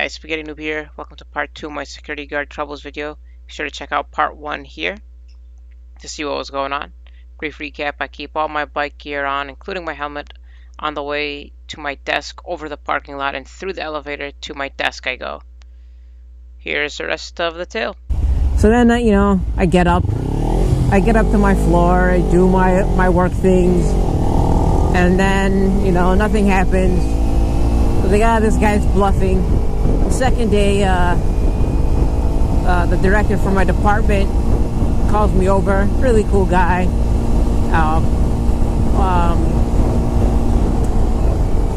guys, SpaghettiNoob here. Welcome to part 2 of my security guard troubles video. Be sure to check out part 1 here to see what was going on. Brief recap, I keep all my bike gear on, including my helmet, on the way to my desk over the parking lot, and through the elevator to my desk I go. Here's the rest of the tale. So then, I get up to my floor, I do my work things, and then, nothing happens. So this guy's bluffing. The second day, the director for my department calls me over. Really cool guy.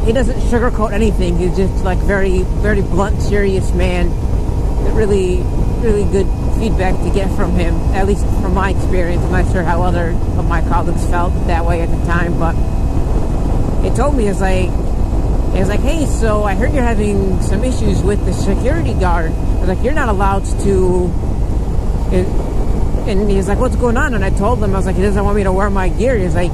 He doesn't sugarcoat anything. He's just like very, very blunt, serious man. Really, really good feedback to get from him, at least from my experience. I'm not sure how other of my colleagues felt that way at the time, but he told me, it's like, hey, so I heard you're having some issues with the security guard. I was like, you're not allowed to. And he's like, what's going on? And I told him, I was like, he doesn't want me to wear my gear. He's like,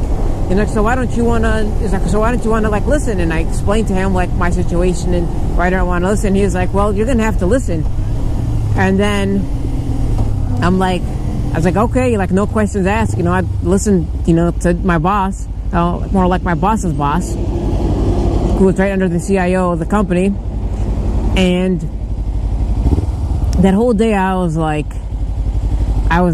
so why don't you want to, like, listen? And I explained to him, like, my situation and why I don't want to listen. He was like, well, you're going to have to listen. And then I was like, okay, like, no questions asked. I listened, to my boss, more like my boss's boss, who was right under the CIO of the company. And that whole day I was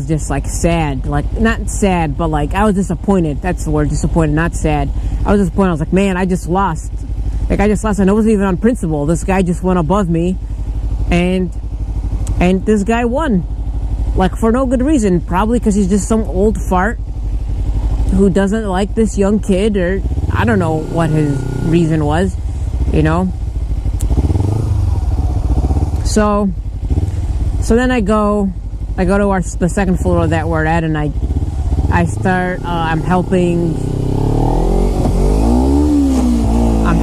just like sad, like not sad, but like I was disappointed. That's the word, disappointed, not sad. I was disappointed. I was like, man, I just lost. And it wasn't even on principle. This guy just went above me, and this guy won, like for no good reason. Probably because he's just some old fart who doesn't like this young kid, or I don't know what his reason was, So then I go to the second floor that we're at, and I start. I'm helping. I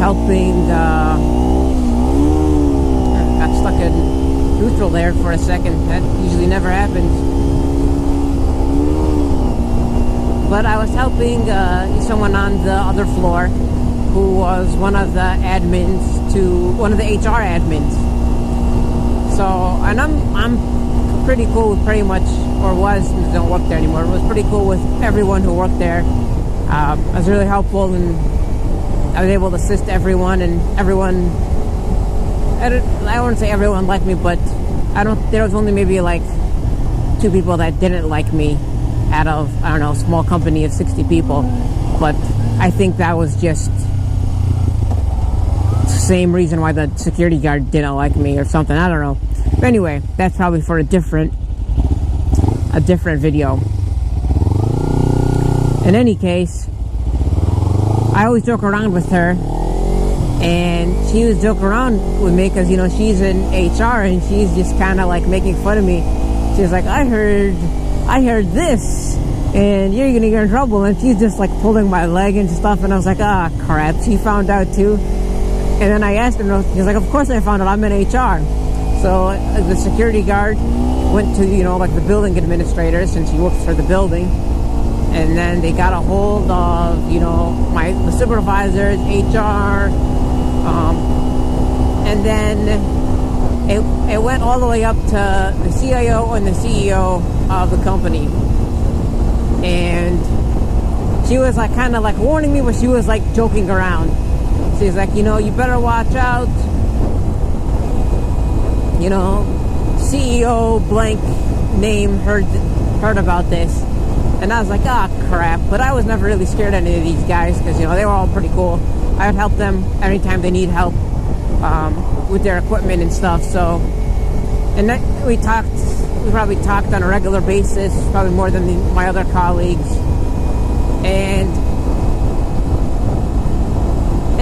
got stuck in neutral there for a second. That usually never happens. But I was helping someone on the other floor who was one of the HR admins. So, and I'm pretty cool with pretty much, or don't work there anymore. It was pretty cool with everyone who worked there. I was really helpful, and I was able to assist everyone, and everyone, I wouldn't say everyone liked me, but there was only maybe like 2 people that didn't like me out of, I don't know, a small company of 60 people. But I think that was just the same reason why the security guard didn't like me or something. I don't know. But anyway, that's probably for a different video. In any case, I always joke around with her, and she was joking around with me because, she's in HR, and she's just kind of like making fun of me. She was like, I heard this, and you're gonna get in trouble. And she's just like pulling my leg and stuff, and I was like, crap, she found out too. And then I asked him, he's like, of course I found out, I'm in HR. So the security guard went to, like the building administrator, since he works for the building. And then they got a hold of, the supervisors, HR. And then it went all the way up to the CIO and the CEO of the company. And she was like kind of like warning me, but she was like joking around. She's like, you better watch out. CEO blank name heard about this. And I was like, crap. But I was never really scared of any of these guys because, they were all pretty cool. I would help them anytime they need help with their equipment and stuff. So, and then we probably talked on a regular basis, probably more than my other colleagues. And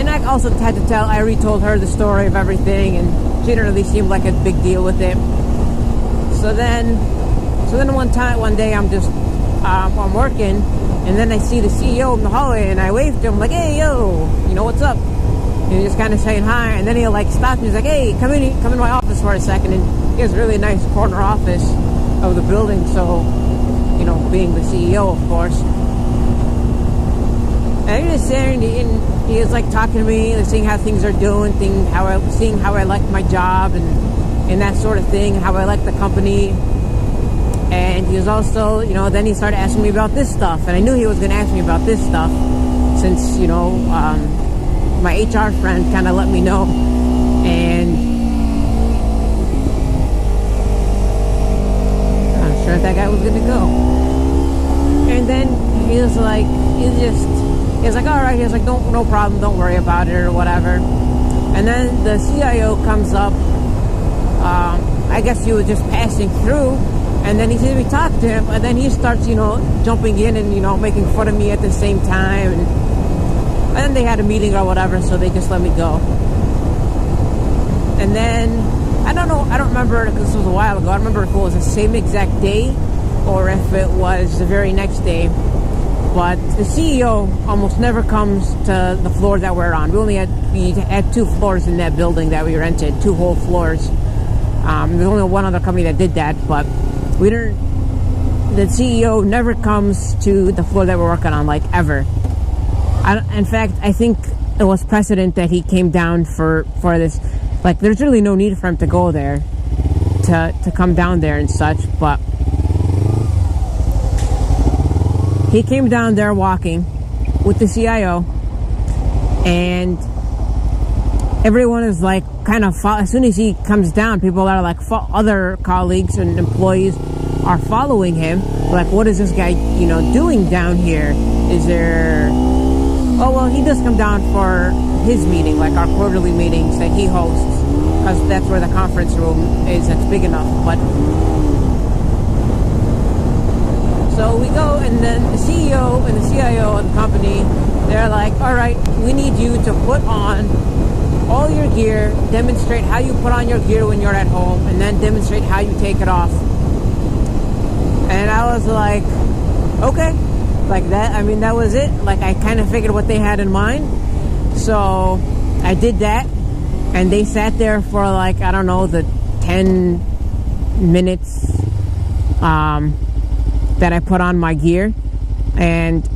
I also had to I retold her the story of everything, and she didn't really seem like a big deal with it. So then one day I'm working, and then I see the CEO in the hallway, and I waved to him like, hey, yo, what's up? And he's just kind of saying hi, and then he like stopped me. He's like, hey, come in my office for a second. And he has a really nice corner office of the building, so, being the CEO, of course. And he was sitting and he was like talking to me, like, seeing how things are doing, seeing how I like my job and that sort of thing, how I like the company. And he was also, you know, then he started asking me about this stuff, and I knew he was going to ask me about this stuff since, you know, my HR friend kind of let me know. And I'm sure that guy was going to go. And then he was like, all right, he was like, no problem, don't worry about it or whatever. And then the CIO comes up. I guess he was just passing through, and then he sees me talk to him, and then he starts, you know, jumping in and, you know, making fun of me at the same time. And then they had a meeting or whatever, so they just let me go. And then, I don't know, I don't remember, because this was a while ago, I don't remember if it was the same exact day or if it was the very next day. But the CEO almost never comes to the floor that we're on. We had 2 floors in that building that we rented, 2 whole floors. There's only one other company that did that, but the CEO never comes to the floor that we're working on, like, ever. In fact, I think it was precedent that he came down for this. Like, there's really no need for him to go there, to come down there and such, but he came down there walking with the CIO, and everyone is like kind of, as soon as he comes down, people are like, other colleagues and employees are following him. Like, what is this guy, you know, doing down here? Is there, oh, well, he does come down for his meeting, like our quarterly meetings that he hosts, because that's where the conference room is, that's big enough. But so we go, and then the CEO and the CIO of the company, they're like, all right, we need you to put on all your gear, demonstrate how you put on your gear when you're at home, and then demonstrate how you take it off. And I was like, okay, like that. I mean, that was it. Like, I kind of figured what they had in mind. So I did that, and they sat there for like, I don't know, the 10 minutes that I put on my gear. And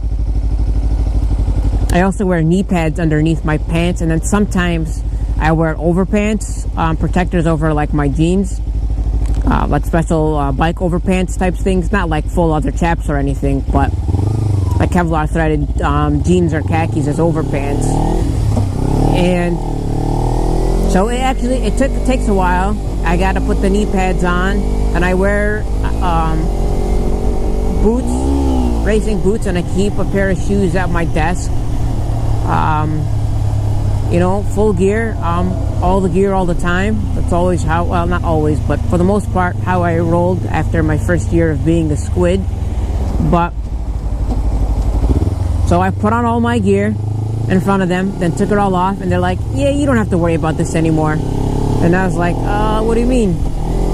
I also wear knee pads underneath my pants, and then sometimes I wear overpants, protectors over like my jeans, like special bike overpants types things, not like full leather chaps or anything, but like Kevlar threaded jeans or khakis as overpants. And so it takes a while. I got to put the knee pads on, and I wear boots, racing boots, and I keep a pair of shoes at my desk. You know, full gear, all the gear all the time. That's always how, well, not always, but for the most part, how I rolled after my first year of being a squid. But so I put on all my gear in front of them, then took it all off, and they're like, yeah, you don't have to worry about this anymore. And I was like, what do you mean?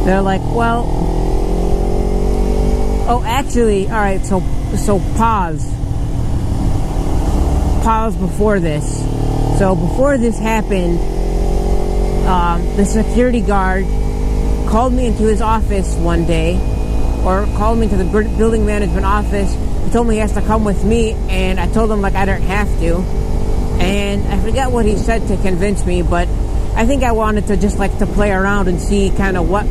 They're like, well, oh, actually, all right, so pause before this. So before this happened, the security guard called me into his office one day, or called me into the building management office. He told me he has to come with me, and I told him like I don't have to. And I forget what he said to convince me, but I think I wanted to just like to play around and see kind of what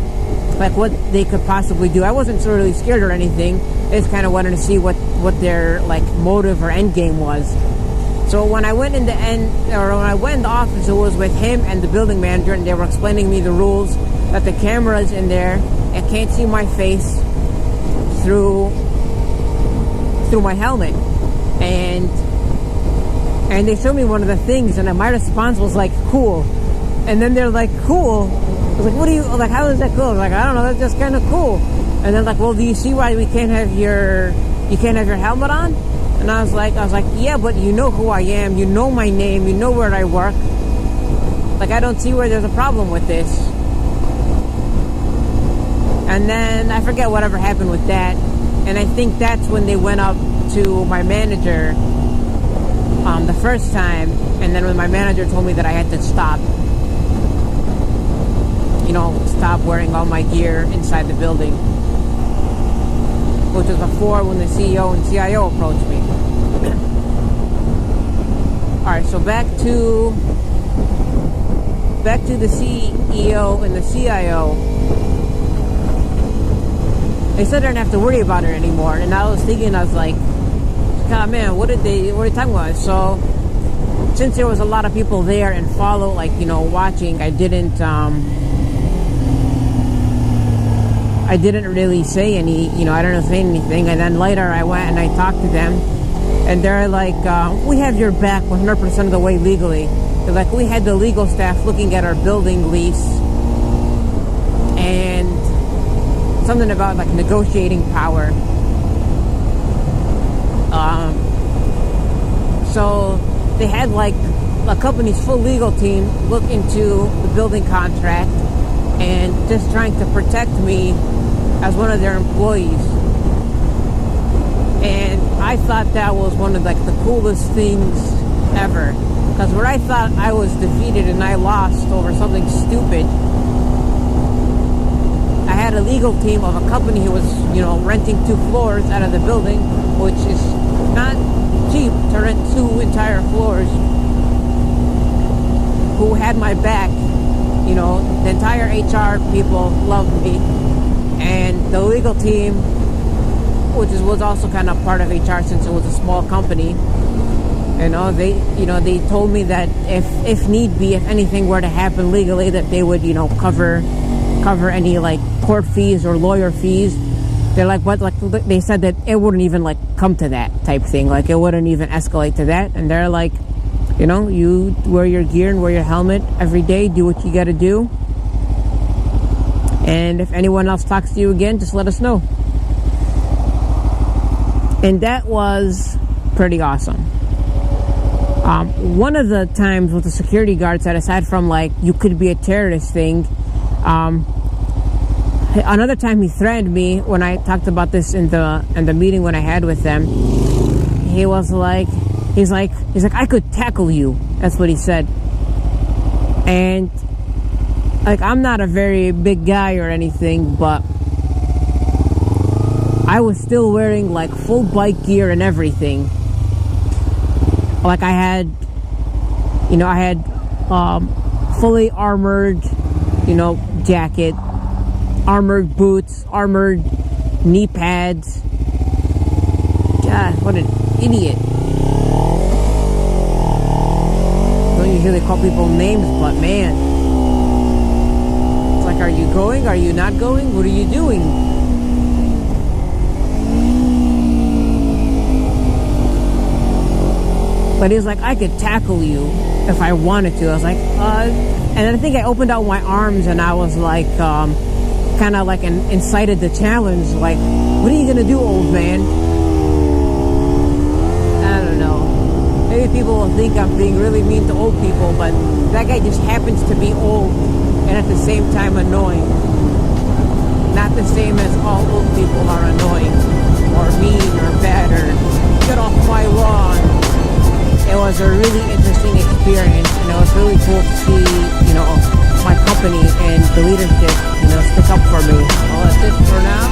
they could possibly do. I wasn't really scared or anything. I just kind of wanted to see what their like motive or end game was. So when I went in the office, it was with him and the building manager, and they were explaining me the rules, that the camera's in there, I can't see my face through my helmet, and they showed me one of the things, and my response was like, cool. And then they're like, cool? I was like, what do you, like, how is that cool? I was like, I don't know, that's just kind of cool. And they're like, well, do you see why you can't have your helmet on? And I was like, yeah, but you know who I am, you know my name, you know where I work. Like, I don't see where there's a problem with this. And then I forget whatever happened with that. And I think that's when they went up to my manager the first time. And then when my manager told me that I had to stop wearing all my gear inside the building. Which was before when the CEO and CIO approached me. right, so back to the CEO and the CIO. They said they didn't have to worry about it anymore, and I was thinking, I was like, God, man, what are they talking about? So since there was a lot of people there and follow, like, you know, watching, I didn't really say any, you know, I didn't say anything. And then later I went and I talked to them, and they're like, we have your back 100% of the way legally. They're like, we had the legal staff looking at our building lease, and something about like negotiating power. So they had like a company's full legal team look into the building contract and just trying to protect me as one of their employees. And I thought that was one of like the coolest things ever, because where I thought I was defeated and I lost over something stupid, I had a legal team of a company who was, you know, renting 2 floors out of the building, which is not cheap to rent 2 entire floors, who had my back. You know, the entire HR people loved me, and the legal team, which was also kind of part of HR since it was a small company, you know, they told me that if need be, if anything were to happen legally, that they would, you know, cover any like court fees or lawyer fees. They're like, what? Like, they said that it wouldn't even like come to that type thing. Like, it wouldn't even escalate to that. And they're like, you know, you wear your gear and wear your helmet every day. Do what you got to do. And if anyone else talks to you again, just let us know. And that was pretty awesome. One of the times with the security guards that, aside from like you could be a terrorist thing, another time he threatened me when I talked about this in the meeting when I had with them. He was like, he's like, I could tackle you. That's what he said. And like, I'm not a very big guy or anything, but I was still wearing like full bike gear and everything. Like, I had fully armored, you know, jacket, armored boots, armored knee pads. God, what an idiot. Don't usually call people names, but man, it's like, are you going? Are you not going? What are you doing? But he was like, I could tackle you if I wanted to. I was like, and I think I opened out my arms and I was like, kind of like incited the challenge. Like, what are you gonna do, old man? I don't know. Maybe people will think I'm being really mean to old people, but that guy just happens to be old and at the same time annoying. Not the same as all old people are annoying or mean or bad or get off my lawn. It was a really interesting experience, and it was really cool to see, you know, my company and the leadership, you know, stick up for me. Well, that's it for now.